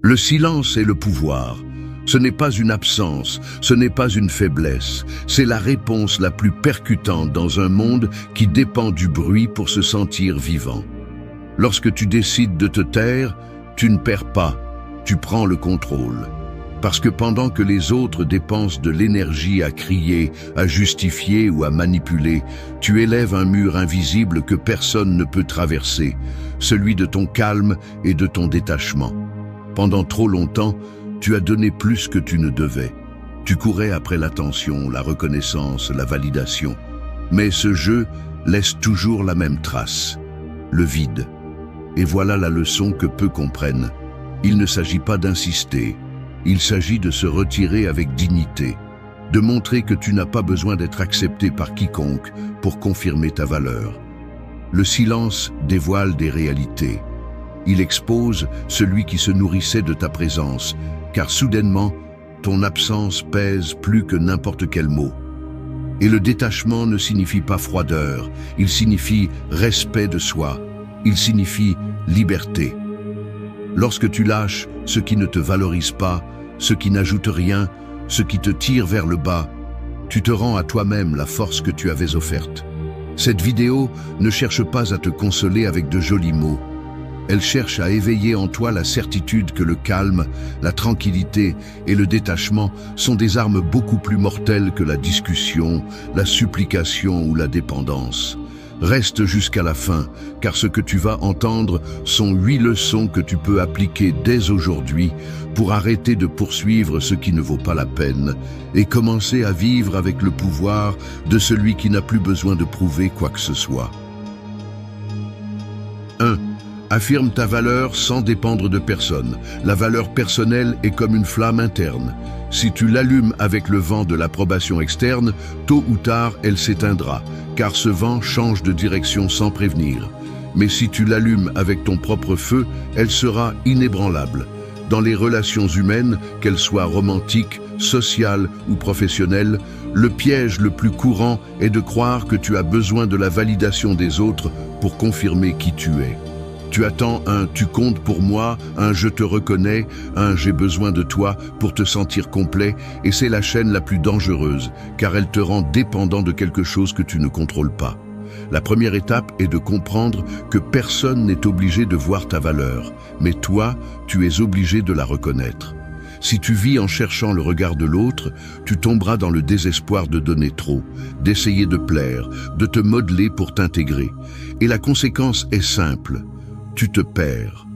Le silence est le pouvoir. Ce n'est pas une absence, ce n'est pas une faiblesse. C'est la réponse la plus percutante dans un monde qui dépend du bruit pour se sentir vivant. Lorsque tu décides de te taire, tu ne perds pas, tu prends le contrôle. Parce que pendant que les autres dépensent de l'énergie à crier, à justifier ou à manipuler, tu élèves un mur invisible que personne ne peut traverser, celui de ton calme et de ton détachement. Pendant trop longtemps, tu as donné plus que tu ne devais. Tu courais après l'attention, la reconnaissance, la validation. Mais ce jeu laisse toujours la même trace, le vide. Et voilà la leçon que peu comprennent. Il ne s'agit pas d'insister. Il s'agit de se retirer avec dignité, de montrer que tu n'as pas besoin d'être accepté par quiconque pour confirmer ta valeur. Le silence dévoile des réalités. Il expose celui qui se nourrissait de ta présence, car soudainement, ton absence pèse plus que n'importe quel mot. Et le détachement ne signifie pas froideur, il signifie respect de soi, il signifie liberté. Lorsque tu lâches ce qui ne te valorise pas, ce qui n'ajoute rien, ce qui te tire vers le bas, tu te rends à toi-même la force que tu avais offerte. Cette vidéo ne cherche pas à te consoler avec de jolis mots. Elle cherche à éveiller en toi la certitude que le calme, la tranquillité et le détachement sont des armes beaucoup plus mortelles que la discussion, la supplication ou la dépendance. Reste jusqu'à la fin, car ce que tu vas entendre sont 8 leçons que tu peux appliquer dès aujourd'hui pour arrêter de poursuivre ce qui ne vaut pas la peine et commencer à vivre avec le pouvoir de celui qui n'a plus besoin de prouver quoi que ce soit. 1. Affirme ta valeur sans dépendre de personne. La valeur personnelle est comme une flamme interne. Si tu l'allumes avec le vent de l'approbation externe, tôt ou tard, elle s'éteindra, car ce vent change de direction sans prévenir. Mais si tu l'allumes avec ton propre feu, elle sera inébranlable. Dans les relations humaines, qu'elles soient romantiques, sociales ou professionnelles, le piège le plus courant est de croire que tu as besoin de la validation des autres pour confirmer qui tu es. Tu attends un « tu comptes pour moi », un « je te reconnais », un « j'ai besoin de toi » pour te sentir complet, et c'est la chaîne la plus dangereuse, car elle te rend dépendant de quelque chose que tu ne contrôles pas. La première étape est de comprendre que personne n'est obligé de voir ta valeur, mais toi, tu es obligé de la reconnaître. Si tu vis en cherchant le regard de l'autre, tu tomberas dans le désespoir de donner trop, d'essayer de plaire, de te modeler pour t'intégrer. Et la conséquence est simple. Tu te perds.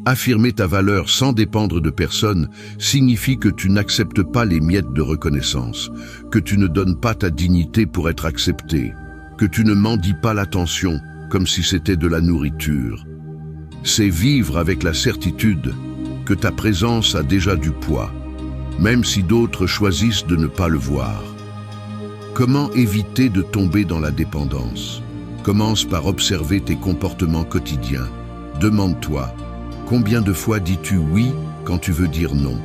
Affirmer ta valeur sans dépendre de personne signifie que tu n'acceptes pas les miettes de reconnaissance, que tu ne donnes pas ta dignité pour être accepté, que tu ne mendies pas l'attention comme si c'était de la nourriture. C'est vivre avec la certitude que ta présence a déjà du poids, même si d'autres choisissent de ne pas le voir. Comment éviter de tomber dans la dépendance? Commence par observer tes comportements quotidiens. Demande-toi, combien de fois dis-tu oui quand tu veux dire non?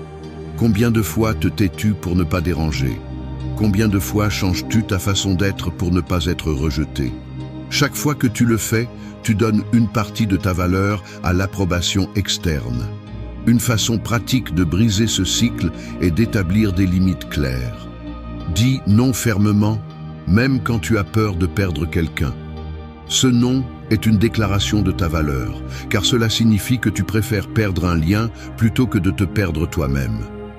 Combien de fois te tais-tu pour ne pas déranger? Combien de fois changes-tu ta façon d'être pour ne pas être rejeté? Chaque fois que tu le fais, tu donnes une partie de ta valeur à l'approbation externe. Une façon pratique de briser ce cycle est d'établir des limites claires. Dis non fermement, même quand tu as peur de perdre quelqu'un. Ce non est une déclaration de ta valeur, car cela signifie que tu préfères perdre un lien plutôt que de te perdre toi-même.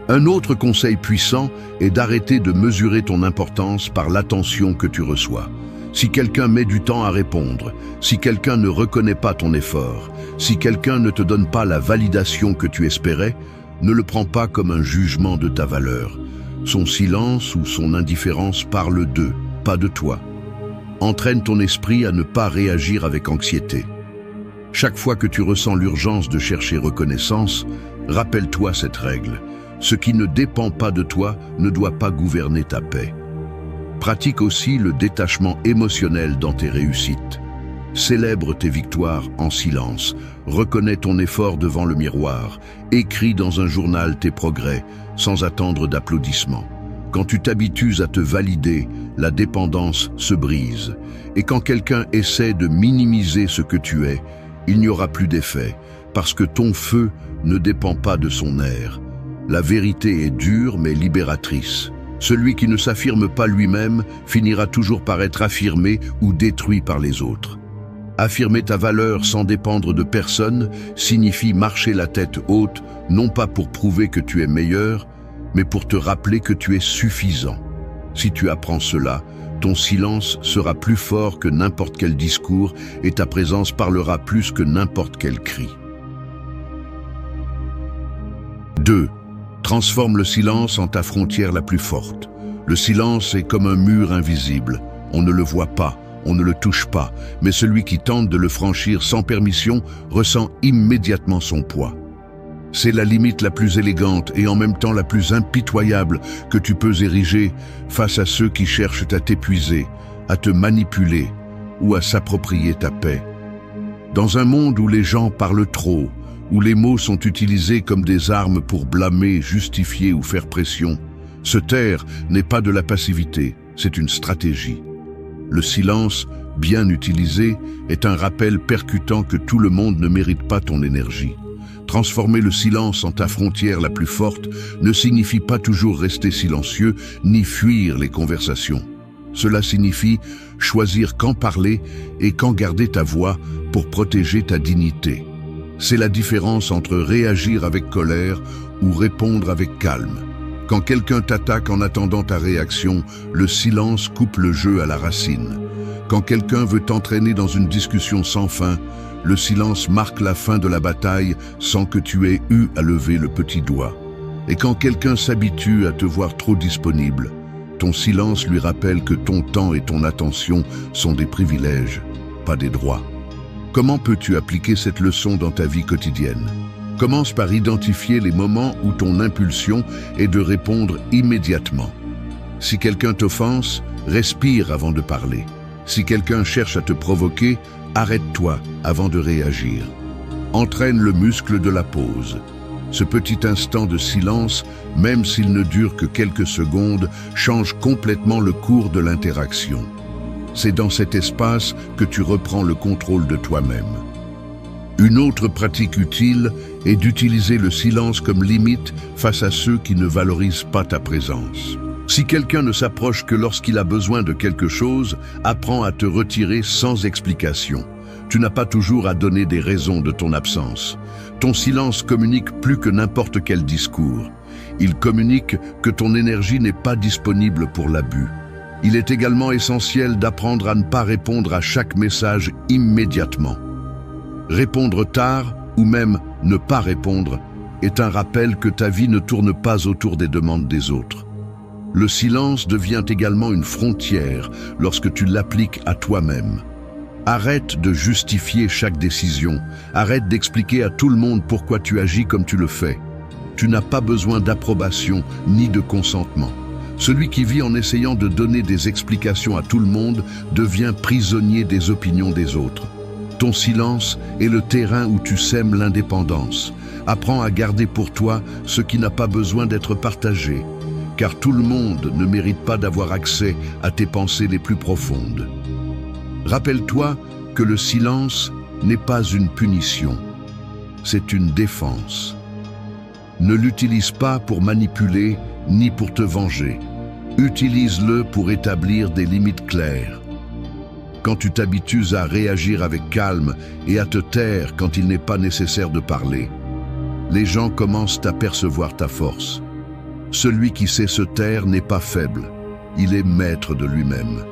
Un autre conseil puissant est d'arrêter de mesurer ton importance par l'attention que tu reçois. Si quelqu'un met du temps à répondre, si quelqu'un ne reconnaît pas ton effort, si quelqu'un ne te donne pas la validation que tu espérais, ne le prends pas comme un jugement de ta valeur. Son silence ou son indifférence parle d'eux, pas de toi. Entraîne ton esprit à ne pas réagir avec anxiété. Chaque fois que tu ressens l'urgence de chercher reconnaissance, rappelle-toi cette règle. Ce qui ne dépend pas de toi ne doit pas gouverner ta paix. Pratique aussi le détachement émotionnel dans tes réussites. Célèbre tes victoires en silence, reconnais ton effort devant le miroir, écris dans un journal tes progrès, sans attendre d'applaudissements. Quand tu t'habitues à te valider, la dépendance se brise. Et quand quelqu'un essaie de minimiser ce que tu es, il n'y aura plus d'effet. parce que ton feu ne dépend pas de son air. La vérité est dure mais libératrice. Celui qui ne s'affirme pas lui-même finira toujours par être affirmé ou détruit par les autres. Affirmer ta valeur sans dépendre de personne signifie marcher la tête haute, non pas pour prouver que tu es meilleur, mais pour te rappeler que tu es suffisant. Si tu apprends cela, ton silence sera plus fort que n'importe quel discours et ta présence parlera plus que n'importe quel cri. 2. Transforme le silence en ta frontière la plus forte. Le silence est comme un mur invisible. On ne le voit pas, on ne le touche pas, mais celui qui tente de le franchir sans permission ressent immédiatement son poids. C'est la limite la plus élégante et en même temps la plus impitoyable que tu peux ériger face à ceux qui cherchent à t'épuiser, à te manipuler ou à s'approprier ta paix. Dans un monde où les gens parlent trop, où les mots sont utilisés comme des armes pour blâmer, justifier ou faire pression, se taire n'est pas de la passivité, c'est une stratégie. Le silence, bien utilisé, est un rappel percutant que tout le monde ne mérite pas ton énergie. Transformer le silence en ta frontière la plus forte ne signifie pas toujours rester silencieux ni fuir les conversations. Cela signifie choisir quand parler et quand garder ta voix pour protéger ta dignité. C'est la différence entre réagir avec colère ou répondre avec calme. Quand quelqu'un t'attaque en attendant ta réaction, le silence coupe le jeu à la racine. Quand quelqu'un veut t'entraîner dans une discussion sans fin, le silence marque la fin de la bataille sans que tu aies eu à lever le petit doigt. Et quand quelqu'un s'habitue à te voir trop disponible, ton silence lui rappelle que ton temps et ton attention sont des privilèges, pas des droits. Comment peux-tu appliquer cette leçon dans ta vie quotidienne? Commence par identifier les moments où ton impulsion est de répondre immédiatement. Si quelqu'un t'offense, respire avant de parler. Si quelqu'un cherche à te provoquer, arrête-toi avant de réagir. Entraîne le muscle de la pause. Ce petit instant de silence, même s'il ne dure que quelques secondes, change complètement le cours de l'interaction. C'est dans cet espace que tu reprends le contrôle de toi-même. Une autre pratique utile est d'utiliser le silence comme limite face à ceux qui ne valorisent pas ta présence. Si quelqu'un ne s'approche que lorsqu'il a besoin de quelque chose, apprends à te retirer sans explication. Tu n'as pas toujours à donner des raisons de ton absence. Ton silence communique plus que n'importe quel discours. Il communique que ton énergie n'est pas disponible pour l'abus. Il est également essentiel d'apprendre à ne pas répondre à chaque message immédiatement. Répondre tard, ou même ne pas répondre, est un rappel que ta vie ne tourne pas autour des demandes des autres. Le silence devient également une frontière lorsque tu l'appliques à toi-même. Arrête de justifier chaque décision, arrête d'expliquer à tout le monde pourquoi tu agis comme tu le fais. Tu n'as pas besoin d'approbation ni de consentement. Celui qui vit en essayant de donner des explications à tout le monde devient prisonnier des opinions des autres. Ton silence est le terrain où tu sèmes l'indépendance. Apprends à garder pour toi ce qui n'a pas besoin d'être partagé, car tout le monde ne mérite pas d'avoir accès à tes pensées les plus profondes. Rappelle-toi que le silence n'est pas une punition, c'est une défense. Ne l'utilise pas pour manipuler ni pour te venger. Utilise-le pour établir des limites claires. Quand tu t'habitues à réagir avec calme et à te taire quand il n'est pas nécessaire de parler, les gens commencent à percevoir ta force. Celui qui sait se taire n'est pas faible, il est maître de lui-même.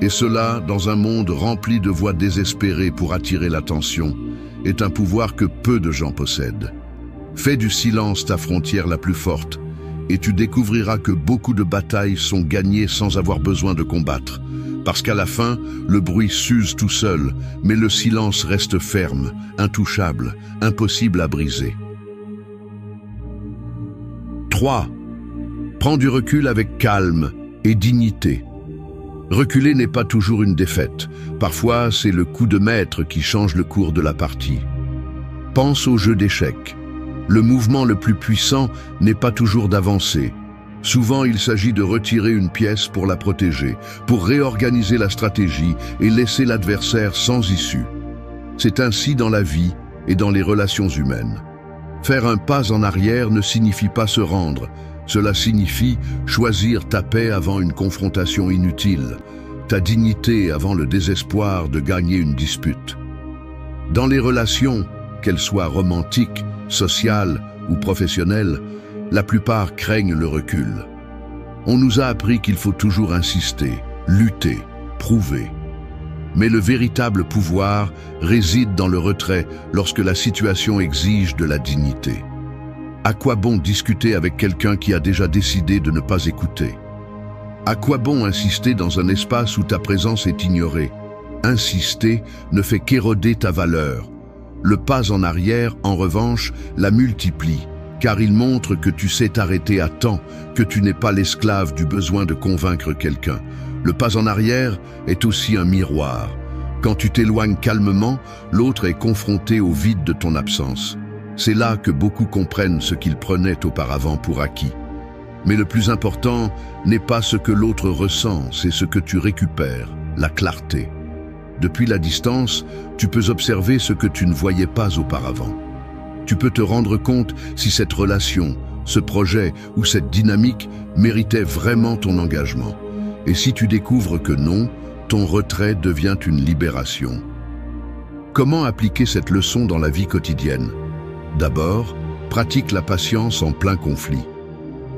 Et cela, dans un monde rempli de voix désespérées pour attirer l'attention, est un pouvoir que peu de gens possèdent. Fais du silence ta frontière la plus forte, et tu découvriras que beaucoup de batailles sont gagnées sans avoir besoin de combattre. Parce qu'à la fin, le bruit s'use tout seul, mais le silence reste ferme, intouchable, impossible à briser. 3. Prends du recul avec calme et dignité. Reculer n'est pas toujours une défaite. Parfois, c'est le coup de maître qui change le cours de la partie. Pense au jeu d'échecs. Le mouvement le plus puissant n'est pas toujours d'avancer. Souvent, il s'agit de retirer une pièce pour la protéger, pour réorganiser la stratégie et laisser l'adversaire sans issue. C'est ainsi dans la vie et dans les relations humaines. Faire un pas en arrière ne signifie pas se rendre, cela signifie choisir ta paix avant une confrontation inutile, ta dignité avant le désespoir de gagner une dispute. Dans les relations, qu'elles soient romantiques, sociales ou professionnelles, la plupart craignent le recul. On nous a appris qu'il faut toujours insister, lutter, prouver. Mais le véritable pouvoir réside dans le retrait lorsque la situation exige de la dignité. À quoi bon discuter avec quelqu'un qui a déjà décidé de ne pas écouter? À quoi bon insister dans un espace où ta présence est ignorée? Insister ne fait qu'éroder ta valeur. Le pas en arrière, en revanche, la multiplie, car il montre que tu sais t'arrêter à temps, que tu n'es pas l'esclave du besoin de convaincre quelqu'un. Le pas en arrière est aussi un miroir. Quand tu t'éloignes calmement, l'autre est confronté au vide de ton absence. C'est là que beaucoup comprennent ce qu'ils prenaient auparavant pour acquis. Mais le plus important n'est pas ce que l'autre ressent, c'est ce que tu récupères, la clarté. Depuis la distance, tu peux observer ce que tu ne voyais pas auparavant. Tu peux te rendre compte si cette relation, ce projet ou cette dynamique méritait vraiment ton engagement. Et si tu découvres que non, ton retrait devient une libération. Comment appliquer cette leçon dans la vie quotidienne? D'abord, pratique la patience en plein conflit.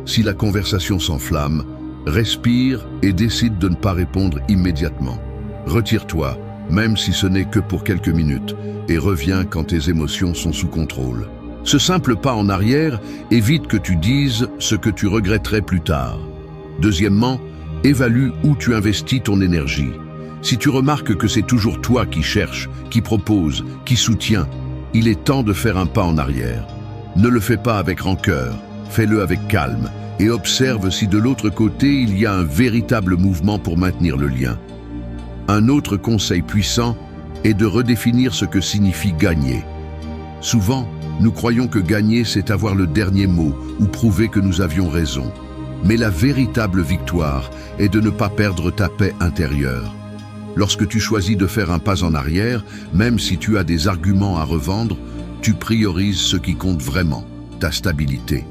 Si la conversation s'enflamme, respire et décide de ne pas répondre immédiatement. Retire-toi, même si ce n'est que pour quelques minutes, et reviens quand tes émotions sont sous contrôle. Ce simple pas en arrière évite que tu dises ce que tu regretterais plus tard. Deuxièmement, évalue où tu investis ton énergie. Si tu remarques que c'est toujours toi qui cherches, qui propose, qui soutient, il est temps de faire un pas en arrière. Ne le fais pas avec rancœur, fais-le avec calme et observe si de l'autre côté il y a un véritable mouvement pour maintenir le lien. Un autre conseil puissant est de redéfinir ce que signifie gagner. Souvent, nous croyons que gagner, c'est avoir le dernier mot ou prouver que nous avions raison. Mais la véritable victoire est de ne pas perdre ta paix intérieure. Lorsque tu choisis de faire un pas en arrière, même si tu as des arguments à revendre, tu priorises ce qui compte vraiment, ta stabilité.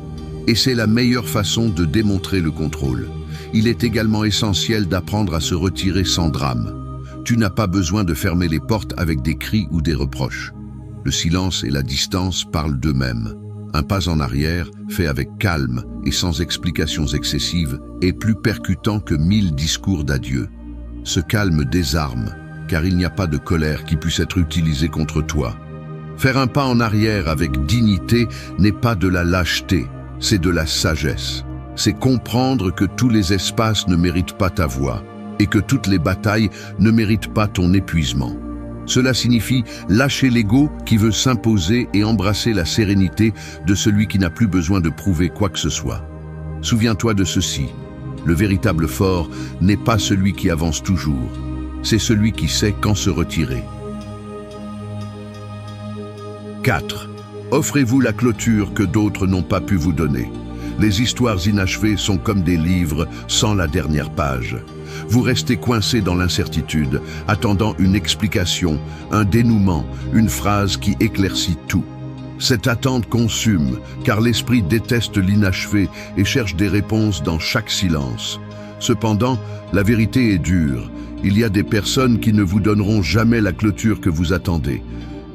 Et c'est la meilleure façon de démontrer le contrôle. Il est également essentiel d'apprendre à se retirer sans drame. Tu n'as pas besoin de fermer les portes avec des cris ou des reproches. Le silence et la distance parlent d'eux-mêmes. Un pas en arrière, fait avec calme et sans explications excessives, est plus percutant que 1000 discours d'adieu. Ce calme désarme, car il n'y a pas de colère qui puisse être utilisée contre toi. Faire un pas en arrière avec dignité n'est pas de la lâcheté, c'est de la sagesse. C'est comprendre que tous les espaces ne méritent pas ta voix et que toutes les batailles ne méritent pas ton épuisement. Cela signifie lâcher l'ego qui veut s'imposer et embrasser la sérénité de celui qui n'a plus besoin de prouver quoi que ce soit. Souviens-toi de ceci, le véritable fort n'est pas celui qui avance toujours, c'est celui qui sait quand se retirer. 4. Offrez-vous la clôture que d'autres n'ont pas pu vous donner. Les histoires inachevées sont comme des livres sans la dernière page. Vous restez coincé dans l'incertitude, attendant une explication, un dénouement, une phrase qui éclaircit tout. Cette attente consume, car l'esprit déteste l'inachevé et cherche des réponses dans chaque silence. Cependant, la vérité est dure. Il y a des personnes qui ne vous donneront jamais la clôture que vous attendez.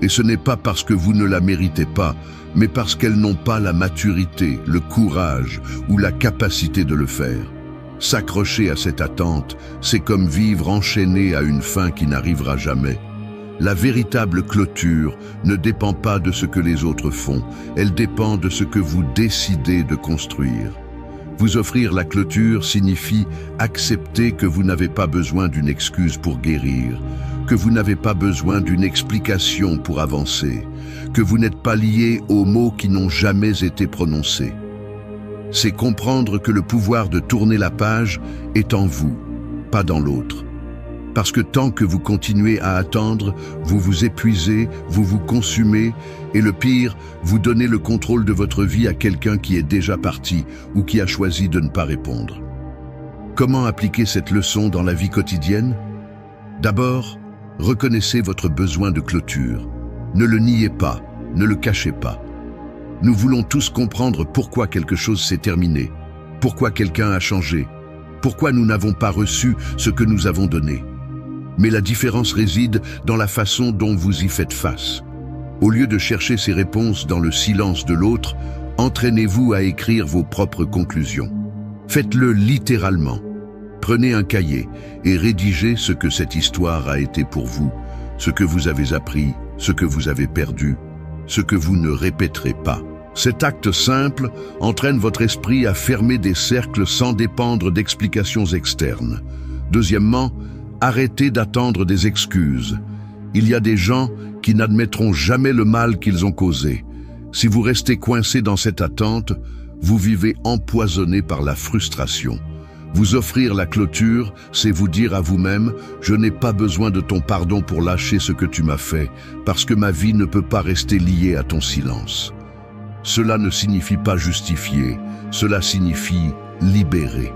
Et ce n'est pas parce que vous ne la méritez pas, mais parce qu'elles n'ont pas la maturité, le courage ou la capacité de le faire. S'accrocher à cette attente, c'est comme vivre enchaîné à une fin qui n'arrivera jamais. La véritable clôture ne dépend pas de ce que les autres font, elle dépend de ce que vous décidez de construire. Vous offrir la clôture signifie accepter que vous n'avez pas besoin d'une excuse pour guérir, que vous n'avez pas besoin d'une explication pour avancer, que vous n'êtes pas lié aux mots qui n'ont jamais été prononcés. C'est comprendre que le pouvoir de tourner la page est en vous, pas dans l'autre. Parce que tant que vous continuez à attendre, vous vous épuisez, vous vous consumez, et le pire, vous donnez le contrôle de votre vie à quelqu'un qui est déjà parti ou qui a choisi de ne pas répondre. Comment appliquer cette leçon dans la vie quotidienne? D'abord, reconnaissez votre besoin de clôture. Ne le niez pas, Ne le cachez pas. Nous voulons tous comprendre pourquoi quelque chose s'est terminé, pourquoi quelqu'un a changé, pourquoi nous n'avons pas reçu ce que nous avons donné. Mais la différence réside dans la façon dont vous y faites face. Au lieu de chercher ces réponses dans le silence de l'autre, entraînez-vous à écrire vos propres conclusions. Faites-le littéralement. Prenez un cahier et rédigez ce que cette histoire a été pour vous, ce que vous avez appris, ce que vous avez perdu, ce que vous ne répéterez pas. Cet acte simple entraîne votre esprit à fermer des cercles sans dépendre d'explications externes. Deuxièmement, arrêtez d'attendre des excuses. Il y a des gens qui n'admettront jamais le mal qu'ils ont causé. Si vous restez coincé dans cette attente, vous vivez empoisonné par la frustration. Vous offrir la clôture, c'est vous dire à vous-même « Je n'ai pas besoin de ton pardon pour lâcher ce que tu m'as fait, parce que ma vie ne peut pas rester liée à ton silence. » Cela ne signifie pas justifier, cela signifie libérer.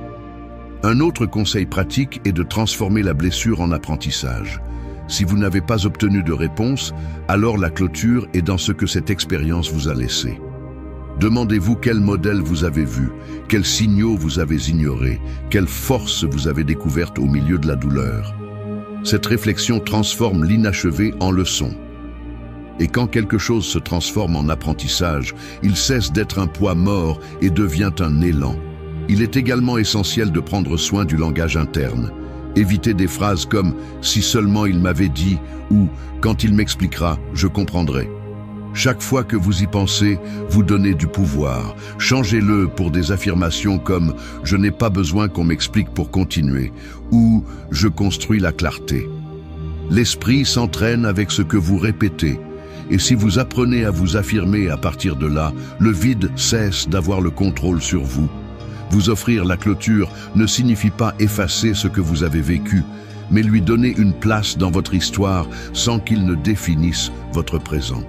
Un autre conseil pratique est de transformer la blessure en apprentissage. Si vous n'avez pas obtenu de réponse, alors la clôture est dans ce que cette expérience vous a laissé. Demandez-vous quel modèle vous avez vu, quels signaux vous avez ignorés, quelle force vous avez découverte au milieu de la douleur. Cette réflexion transforme l'inachevé en leçon. Et quand quelque chose se transforme en apprentissage, il cesse d'être un poids mort et devient un élan. Il est également essentiel de prendre soin du langage interne. Évitez des phrases comme « si seulement il m'avait dit » ou « quand il m'expliquera, je comprendrai ». Chaque fois que vous y pensez, vous donnez du pouvoir. Changez-le pour des affirmations comme « je n'ai pas besoin qu'on m'explique pour continuer » ou « je construis la clarté ». L'esprit s'entraîne avec ce que vous répétez. Et si vous apprenez à vous affirmer à partir de là, le vide cesse d'avoir le contrôle sur vous. Vous offrir la clôture ne signifie pas effacer ce que vous avez vécu, mais lui donner une place dans votre histoire sans qu'il ne définisse votre présent.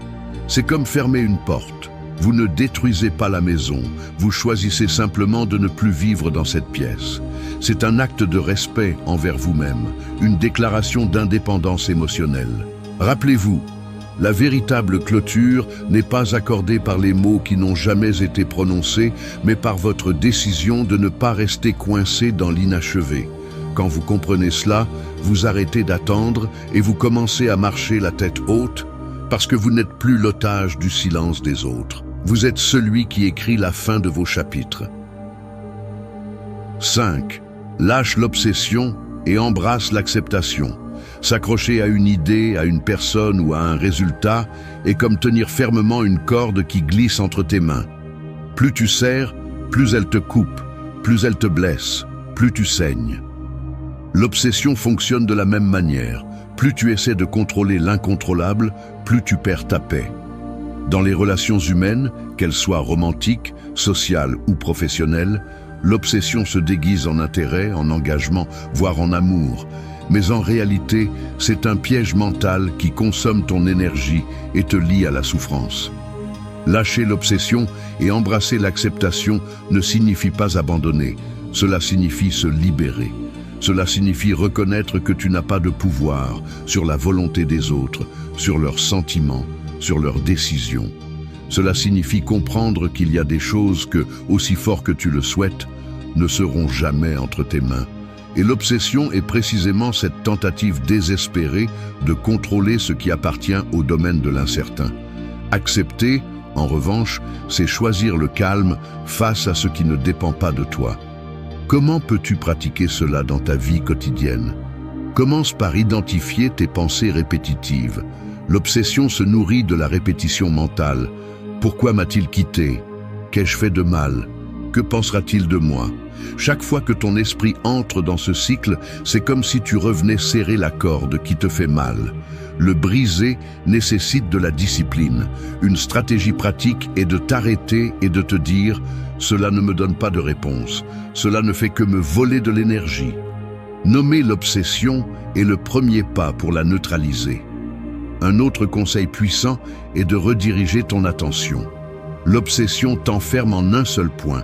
C'est comme fermer une porte. Vous ne détruisez pas la maison, vous choisissez simplement de ne plus vivre dans cette pièce. C'est un acte de respect envers vous-même, une déclaration d'indépendance émotionnelle. Rappelez-vous, la véritable clôture n'est pas accordée par les mots qui n'ont jamais été prononcés, mais par votre décision de ne pas rester coincé dans l'inachevé. Quand vous comprenez cela, vous arrêtez d'attendre et vous commencez à marcher la tête haute, parce que vous n'êtes plus l'otage du silence des autres. Vous êtes celui qui écrit la fin de vos chapitres. 5. Lâche l'obsession et embrasse l'acceptation. S'accrocher à une idée, à une personne ou à un résultat est comme tenir fermement une corde qui glisse entre tes mains. Plus tu serres, plus elle te coupe, plus elle te blesse, plus tu saignes. L'obsession fonctionne de la même manière. Plus tu essaies de contrôler l'incontrôlable, plus tu perds ta paix. Dans les relations humaines, qu'elles soient romantiques, sociales ou professionnelles, l'obsession se déguise en intérêt, en engagement, voire en amour. Mais en réalité, c'est un piège mental qui consomme ton énergie et te lie à la souffrance. Lâcher l'obsession et embrasser l'acceptation ne signifie pas abandonner, cela signifie se libérer. Cela signifie reconnaître que tu n'as pas de pouvoir sur la volonté des autres, sur leurs sentiments, sur leurs décisions. Cela signifie comprendre qu'il y a des choses que, aussi fort que tu le souhaites, ne seront jamais entre tes mains. Et l'obsession est précisément cette tentative désespérée de contrôler ce qui appartient au domaine de l'incertain. Accepter, en revanche, c'est choisir le calme face à ce qui ne dépend pas de toi. Comment peux-tu pratiquer cela dans ta vie quotidienne? Commence par identifier tes pensées répétitives. L'obsession se nourrit de la répétition mentale. Pourquoi m'a-t-il quitté? Qu'ai-je fait de mal? Que pensera-t-il de moi? Chaque fois que ton esprit entre dans ce cycle, c'est comme si tu revenais serrer la corde qui te fait mal. Le briser nécessite de la discipline. Une stratégie pratique est de t'arrêter et de te dire « Cela ne me donne pas de réponse. Cela ne fait que me voler de l'énergie. » Nommer l'obsession est le premier pas pour la neutraliser. Un autre conseil puissant est de rediriger ton attention. L'obsession t'enferme en un seul point,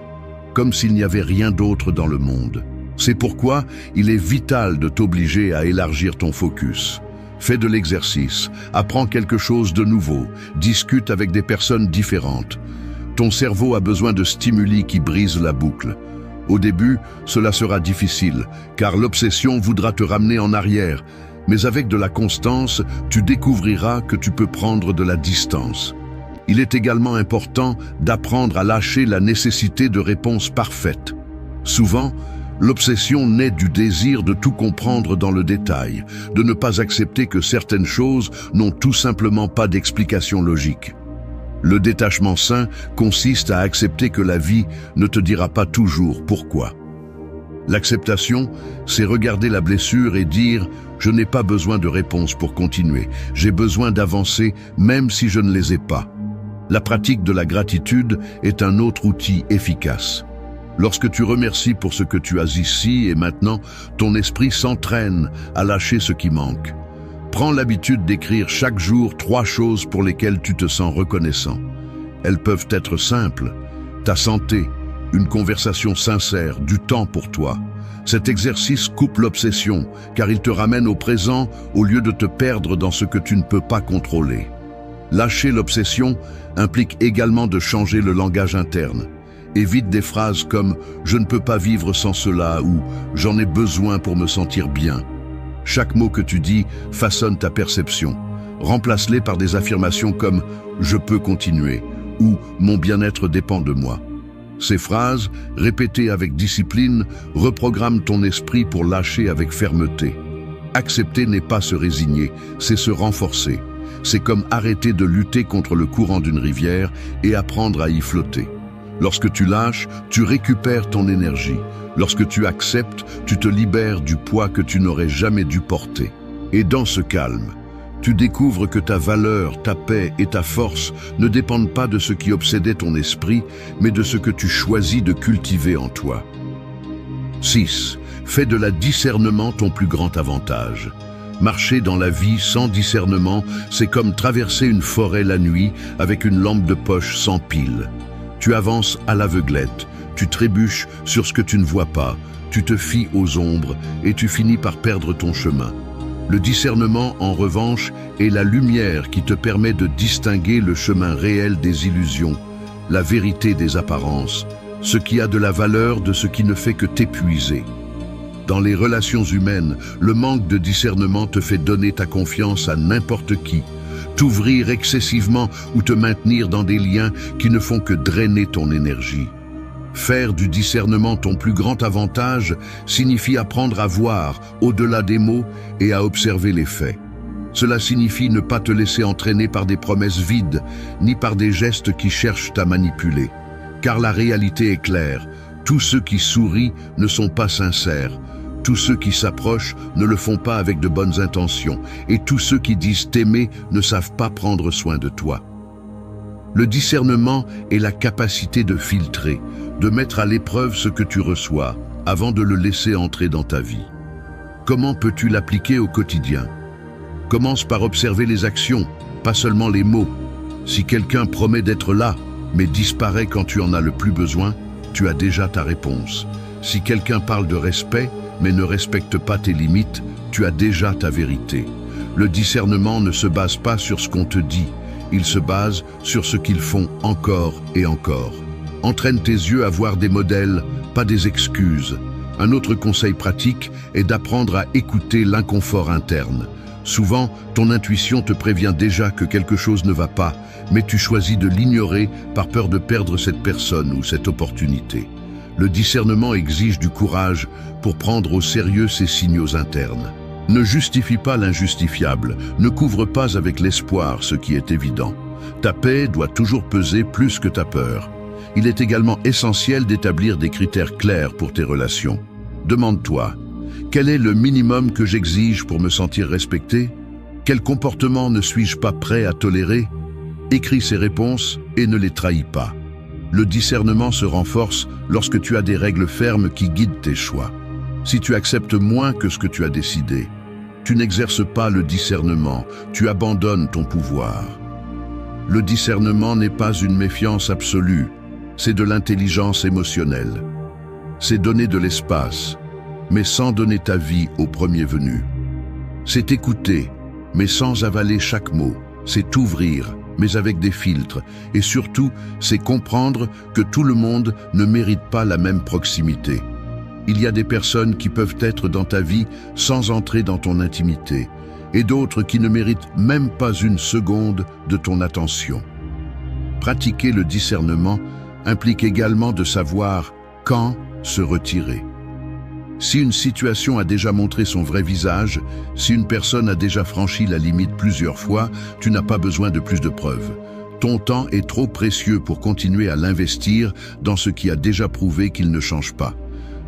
comme s'il n'y avait rien d'autre dans le monde. C'est pourquoi il est vital de t'obliger à élargir ton focus. Fais de l'exercice, apprends quelque chose de nouveau, discute avec des personnes différentes. Ton cerveau a besoin de stimuli qui brisent la boucle. Au début, cela sera difficile, car l'obsession voudra te ramener en arrière. Mais avec de la constance, tu découvriras que tu peux prendre de la distance. Il est également important d'apprendre à lâcher la nécessité de réponses parfaites. Souvent, l'obsession naît du désir de tout comprendre dans le détail, de ne pas accepter que certaines choses n'ont tout simplement pas d'explication logique. Le détachement sain consiste à accepter que la vie ne te dira pas toujours pourquoi. L'acceptation, c'est regarder la blessure et dire « Je n'ai pas besoin de réponse pour continuer, j'ai besoin d'avancer même si je ne les ai pas ». La pratique de la gratitude est un autre outil efficace. Lorsque tu remercies pour ce que tu as ici et maintenant, ton esprit s'entraîne à lâcher ce qui manque. Prends l'habitude d'écrire chaque jour 3 choses pour lesquelles tu te sens reconnaissant. Elles peuvent être simples, ta santé, une conversation sincère, du temps pour toi. Cet exercice coupe l'obsession, car il te ramène au présent au lieu de te perdre dans ce que tu ne peux pas contrôler. Lâcher l'obsession implique également de changer le langage interne. Évite des phrases comme « je ne peux pas vivre sans cela » ou « j'en ai besoin pour me sentir bien ». Chaque mot que tu dis façonne ta perception. Remplace-les par des affirmations comme « je peux continuer » ou « mon bien-être dépend de moi ». Ces phrases, répétées avec discipline, reprogramment ton esprit pour lâcher avec fermeté. Accepter n'est pas se résigner, c'est se renforcer. C'est comme arrêter de lutter contre le courant d'une rivière et apprendre à y flotter. Lorsque tu lâches, tu récupères ton énergie. Lorsque tu acceptes, tu te libères du poids que tu n'aurais jamais dû porter. Et dans ce calme, tu découvres que ta valeur, ta paix et ta force ne dépendent pas de ce qui obsédait ton esprit, mais de ce que tu choisis de cultiver en toi. 6. Fais de la discernement ton plus grand avantage. Marcher dans la vie sans discernement, c'est comme traverser une forêt la nuit avec une lampe de poche sans pile. Tu avances à l'aveuglette, tu trébuches sur ce que tu ne vois pas, tu te fies aux ombres et tu finis par perdre ton chemin. Le discernement, en revanche, est la lumière qui te permet de distinguer le chemin réel des illusions, la vérité des apparences, ce qui a de la valeur de ce qui ne fait que t'épuiser. Dans les relations humaines, le manque de discernement te fait donner ta confiance à n'importe qui, t'ouvrir excessivement ou te maintenir dans des liens qui ne font que drainer ton énergie. Faire du discernement ton plus grand avantage signifie apprendre à voir au-delà des mots et à observer les faits. Cela signifie ne pas te laisser entraîner par des promesses vides, ni par des gestes qui cherchent à manipuler. Car la réalité est claire, tous ceux qui sourient ne sont pas sincères. Tous ceux qui s'approchent ne le font pas avec de bonnes intentions, et tous ceux qui disent t'aimer ne savent pas prendre soin de toi. Le discernement est la capacité de filtrer, de mettre à l'épreuve ce que tu reçois, avant de le laisser entrer dans ta vie. Comment peux-tu l'appliquer au quotidien? Commence par observer les actions, pas seulement les mots. Si quelqu'un promet d'être là, mais disparaît quand tu en as le plus besoin, tu as déjà ta réponse. Si quelqu'un parle de respect, mais ne respecte pas tes limites, tu as déjà ta vérité. Le discernement ne se base pas sur ce qu'on te dit, il se base sur ce qu'ils font encore et encore. Entraîne tes yeux à voir des modèles, pas des excuses. Un autre conseil pratique est d'apprendre à écouter l'inconfort interne. Souvent, ton intuition te prévient déjà que quelque chose ne va pas, mais tu choisis de l'ignorer par peur de perdre cette personne ou cette opportunité. Le discernement exige du courage pour prendre au sérieux ces signaux internes. Ne justifie pas l'injustifiable, ne couvre pas avec l'espoir ce qui est évident. Ta paix doit toujours peser plus que ta peur. Il est également essentiel d'établir des critères clairs pour tes relations. Demande-toi, quel est le minimum que j'exige pour me sentir respecté? Quel comportement ne suis-je pas prêt à tolérer? Écris ces réponses et ne les trahis pas. Le discernement se renforce lorsque tu as des règles fermes qui guident tes choix. Si tu acceptes moins que ce que tu as décidé, tu n'exerces pas le discernement, tu abandonnes ton pouvoir. Le discernement n'est pas une méfiance absolue, c'est de l'intelligence émotionnelle. C'est donner de l'espace, mais sans donner ta vie au premier venu. C'est écouter, mais sans avaler chaque mot. C'est t'ouvrir, mais avec des filtres. Et surtout, c'est comprendre que tout le monde ne mérite pas la même proximité. Il y a des personnes qui peuvent être dans ta vie sans entrer dans ton intimité, et d'autres qui ne méritent même pas une seconde de ton attention. Pratiquer le discernement implique également de savoir quand se retirer. Si une situation a déjà montré son vrai visage, si une personne a déjà franchi la limite plusieurs fois, tu n'as pas besoin de plus de preuves. Ton temps est trop précieux pour continuer à l'investir dans ce qui a déjà prouvé qu'il ne change pas.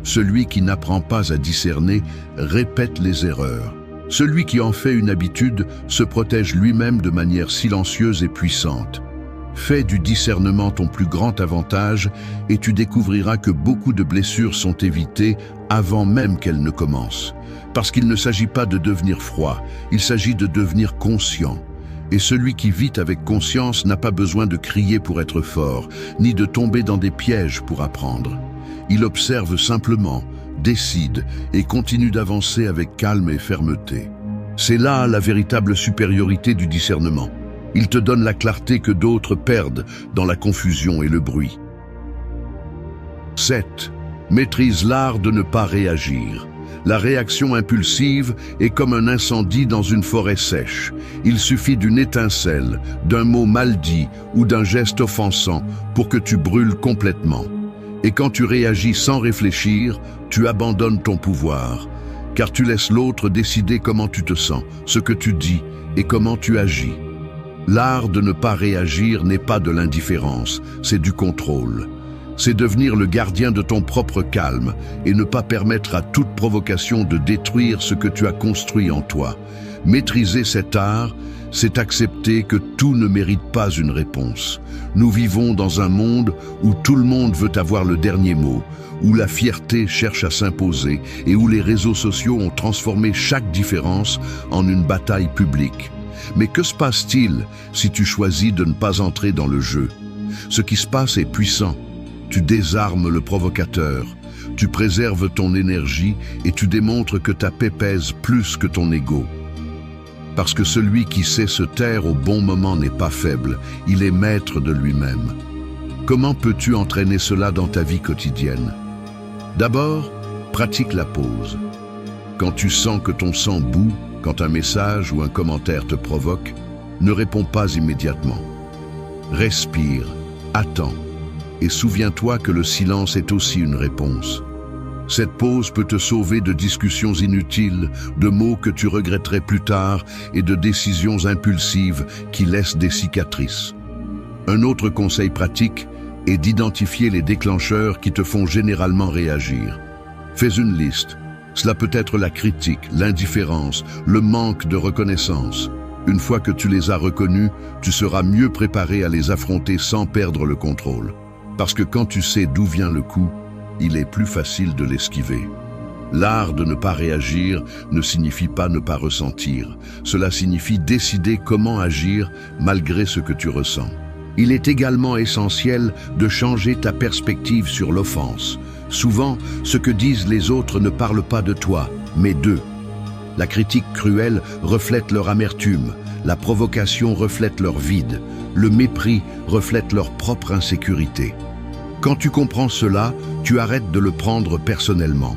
Celui qui n'apprend pas à discerner répète les erreurs. Celui qui en fait une habitude se protège lui-même de manière silencieuse et puissante. Fais du discernement ton plus grand avantage et tu découvriras que beaucoup de blessures sont évitées avant même qu'elles ne commencent. Parce qu'il ne s'agit pas de devenir froid, il s'agit de devenir conscient. Et celui qui vit avec conscience n'a pas besoin de crier pour être fort, ni de tomber dans des pièges pour apprendre. Il observe simplement, décide et continue d'avancer avec calme et fermeté. C'est là la véritable supériorité du discernement. Il te donne la clarté que d'autres perdent dans la confusion et le bruit. 7. Maîtrise l'art de ne pas réagir. La réaction impulsive est comme un incendie dans une forêt sèche. Il suffit d'une étincelle, d'un mot mal dit ou d'un geste offensant pour que tu brûles complètement. Et quand tu réagis sans réfléchir, tu abandonnes ton pouvoir, car tu laisses l'autre décider comment tu te sens, ce que tu dis et comment tu agis. L'art de ne pas réagir n'est pas de l'indifférence, c'est du contrôle. C'est devenir le gardien de ton propre calme et ne pas permettre à toute provocation de détruire ce que tu as construit en toi. Maîtriser cet art, c'est accepter que tout ne mérite pas une réponse. Nous vivons dans un monde où tout le monde veut avoir le dernier mot, où la fierté cherche à s'imposer et où les réseaux sociaux ont transformé chaque différence en une bataille publique. Mais que se passe-t-il si tu choisis de ne pas entrer dans le jeu? Ce qui se passe est puissant. Tu désarmes le provocateur, tu préserves ton énergie et tu démontres que ta paix pèse plus que ton ego. Parce que celui qui sait se taire au bon moment n'est pas faible, il est maître de lui-même. Comment peux-tu entraîner cela dans ta vie quotidienne? D'abord, pratique la pause. Quand tu sens que ton sang bout, quand un message ou un commentaire te provoque, ne réponds pas immédiatement. Respire, attends, et souviens-toi que le silence est aussi une réponse. Cette pause peut te sauver de discussions inutiles, de mots que tu regretterais plus tard et de décisions impulsives qui laissent des cicatrices. Un autre conseil pratique est d'identifier les déclencheurs qui te font généralement réagir. Fais une liste. Cela peut être la critique, l'indifférence, le manque de reconnaissance. Une fois que tu les as reconnus, tu seras mieux préparé à les affronter sans perdre le contrôle. Parce que quand tu sais d'où vient le coup, il est plus facile de l'esquiver. L'art de ne pas réagir ne signifie pas ne pas ressentir. Cela signifie décider comment agir malgré ce que tu ressens. Il est également essentiel de changer ta perspective sur l'offense. Souvent, ce que disent les autres ne parle pas de toi, mais d'eux. La critique cruelle reflète leur amertume, la provocation reflète leur vide, le mépris reflète leur propre insécurité. Quand tu comprends cela, tu arrêtes de le prendre personnellement.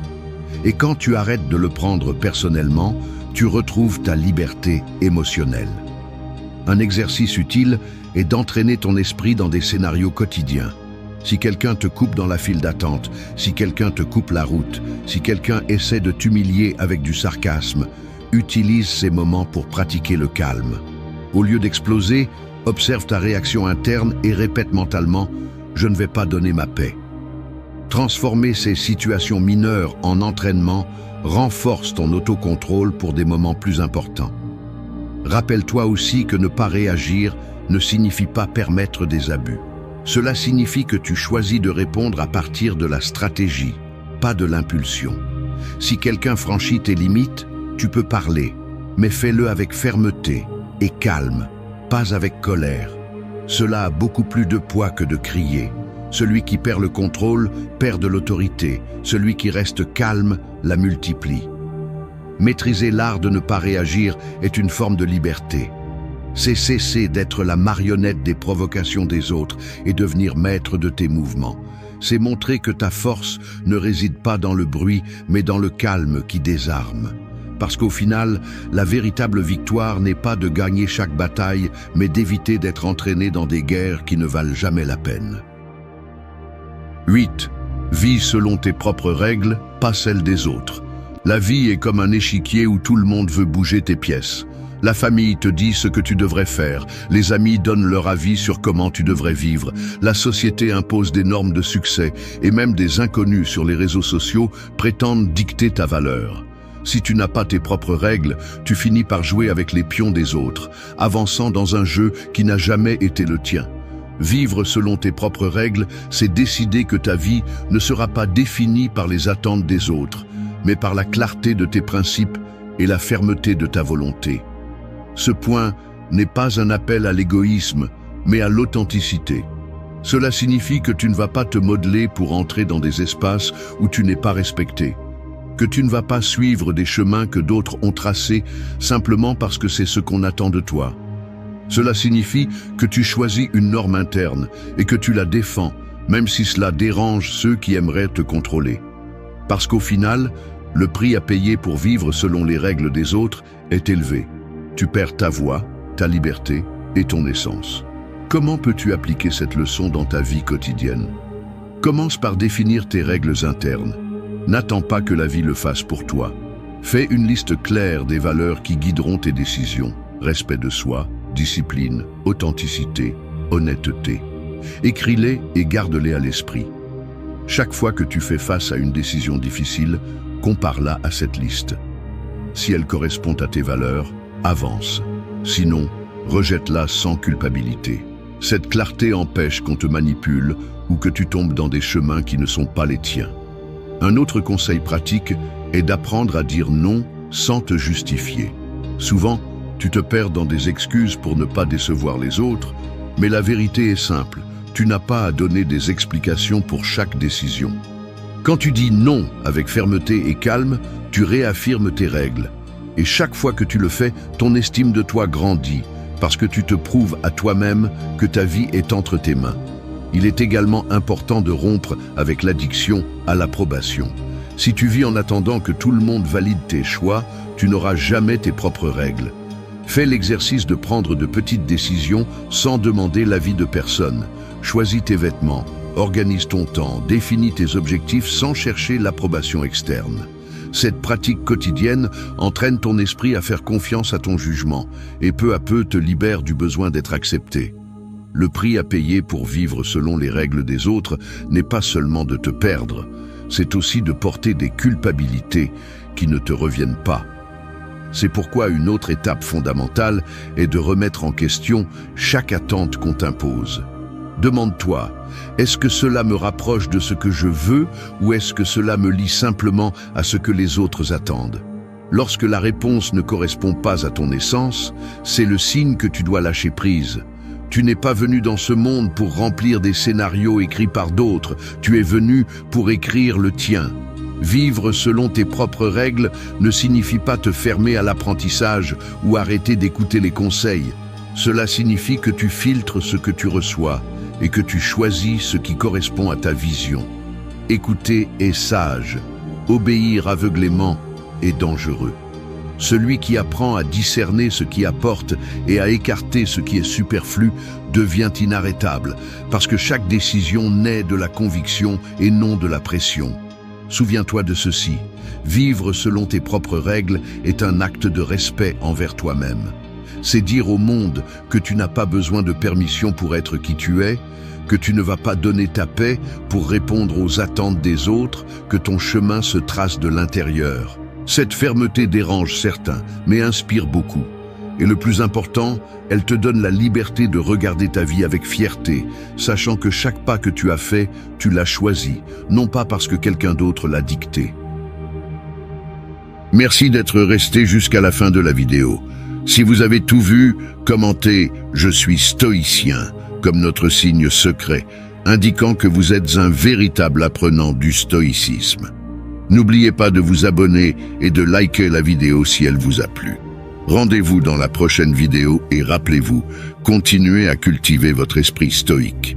Et quand tu arrêtes de le prendre personnellement, tu retrouves ta liberté émotionnelle. Un exercice utile est d'entraîner ton esprit dans des scénarios quotidiens. Si quelqu'un te coupe dans la file d'attente, si quelqu'un te coupe la route, si quelqu'un essaie de t'humilier avec du sarcasme, utilise ces moments pour pratiquer le calme. Au lieu d'exploser, observe ta réaction interne et répète mentalement « Je ne vais pas donner ma paix ». Transformer ces situations mineures en entraînement renforce ton autocontrôle pour des moments plus importants. Rappelle-toi aussi que ne pas réagir ne signifie pas permettre des abus. Cela signifie que tu choisis de répondre à partir de la stratégie, pas de l'impulsion. Si quelqu'un franchit tes limites, tu peux parler, mais fais-le avec fermeté et calme, pas avec colère. Cela a beaucoup plus de poids que de crier. Celui qui perd le contrôle perd de l'autorité. Celui qui reste calme la multiplie. Maîtriser l'art de ne pas réagir est une forme de liberté. C'est cesser d'être la marionnette des provocations des autres et devenir maître de tes mouvements. C'est montrer que ta force ne réside pas dans le bruit, mais dans le calme qui désarme. Parce qu'au final, la véritable victoire n'est pas de gagner chaque bataille, mais d'éviter d'être entraîné dans des guerres qui ne valent jamais la peine. 8. Vis selon tes propres règles, pas celles des autres. La vie est comme un échiquier où tout le monde veut bouger tes pièces. La famille te dit ce que tu devrais faire, les amis donnent leur avis sur comment tu devrais vivre, la société impose des normes de succès et même des inconnus sur les réseaux sociaux prétendent dicter ta valeur. Si tu n'as pas tes propres règles, tu finis par jouer avec les pions des autres, avançant dans un jeu qui n'a jamais été le tien. Vivre selon tes propres règles, c'est décider que ta vie ne sera pas définie par les attentes des autres, mais par la clarté de tes principes et la fermeté de ta volonté. Ce point n'est pas un appel à l'égoïsme, mais à l'authenticité. Cela signifie que tu ne vas pas te modeler pour entrer dans des espaces où tu n'es pas respecté, que tu ne vas pas suivre des chemins que d'autres ont tracés simplement parce que c'est ce qu'on attend de toi. Cela signifie que tu choisis une norme interne et que tu la défends, même si cela dérange ceux qui aimeraient te contrôler. Parce qu'au final, le prix à payer pour vivre selon les règles des autres est élevé. Tu perds ta voix, ta liberté et ton essence. Comment peux-tu appliquer cette leçon dans ta vie quotidienne? Commence par définir tes règles internes. N'attends pas que la vie le fasse pour toi. Fais une liste claire des valeurs qui guideront tes décisions. Respect de soi, discipline, authenticité, honnêteté. Écris-les et garde-les à l'esprit. Chaque fois que tu fais face à une décision difficile, compare-la à cette liste. Si elle correspond à tes valeurs, avance. Sinon, rejette-la sans culpabilité. Cette clarté empêche qu'on te manipule ou que tu tombes dans des chemins qui ne sont pas les tiens. Un autre conseil pratique est d'apprendre à dire non sans te justifier. Souvent, tu te perds dans des excuses pour ne pas décevoir les autres, mais la vérité est simple, tu n'as pas à donner des explications pour chaque décision. Quand tu dis non avec fermeté et calme, tu réaffirmes tes règles. Et chaque fois que tu le fais, ton estime de toi grandit, parce que tu te prouves à toi-même que ta vie est entre tes mains. Il est également important de rompre avec l'addiction à l'approbation. Si tu vis en attendant que tout le monde valide tes choix, tu n'auras jamais tes propres règles. Fais l'exercice de prendre de petites décisions sans demander l'avis de personne. Choisis tes vêtements, organise ton temps, définis tes objectifs sans chercher l'approbation externe. Cette pratique quotidienne entraîne ton esprit à faire confiance à ton jugement et peu à peu te libère du besoin d'être accepté. Le prix à payer pour vivre selon les règles des autres n'est pas seulement de te perdre, c'est aussi de porter des culpabilités qui ne te reviennent pas. C'est pourquoi une autre étape fondamentale est de remettre en question chaque attente qu'on t'impose. Demande-toi, est-ce que cela me rapproche de ce que je veux ou est-ce que cela me lie simplement à ce que les autres attendent? Lorsque la réponse ne correspond pas à ton essence, c'est le signe que tu dois lâcher prise. Tu n'es pas venu dans ce monde pour remplir des scénarios écrits par d'autres, tu es venu pour écrire le tien. Vivre selon tes propres règles ne signifie pas te fermer à l'apprentissage ou arrêter d'écouter les conseils. Cela signifie que tu filtres ce que tu reçois et que tu choisis ce qui correspond à ta vision. Écouter est sage, obéir aveuglément est dangereux. Celui qui apprend à discerner ce qui apporte et à écarter ce qui est superflu devient inarrêtable, parce que chaque décision naît de la conviction et non de la pression. Souviens-toi de ceci, vivre selon tes propres règles est un acte de respect envers toi-même. C'est dire au monde que tu n'as pas besoin de permission pour être qui tu es, que tu ne vas pas donner ta paix pour répondre aux attentes des autres, que ton chemin se trace de l'intérieur. Cette fermeté dérange certains, mais inspire beaucoup. Et le plus important, elle te donne la liberté de regarder ta vie avec fierté, sachant que chaque pas que tu as fait, tu l'as choisi, non pas parce que quelqu'un d'autre l'a dicté. Merci d'être resté jusqu'à la fin de la vidéo. Si vous avez tout vu, commentez « Je suis stoïcien » comme notre signe secret, indiquant que vous êtes un véritable apprenant du stoïcisme. N'oubliez pas de vous abonner et de liker la vidéo si elle vous a plu. Rendez-vous dans la prochaine vidéo et rappelez-vous, continuez à cultiver votre esprit stoïque.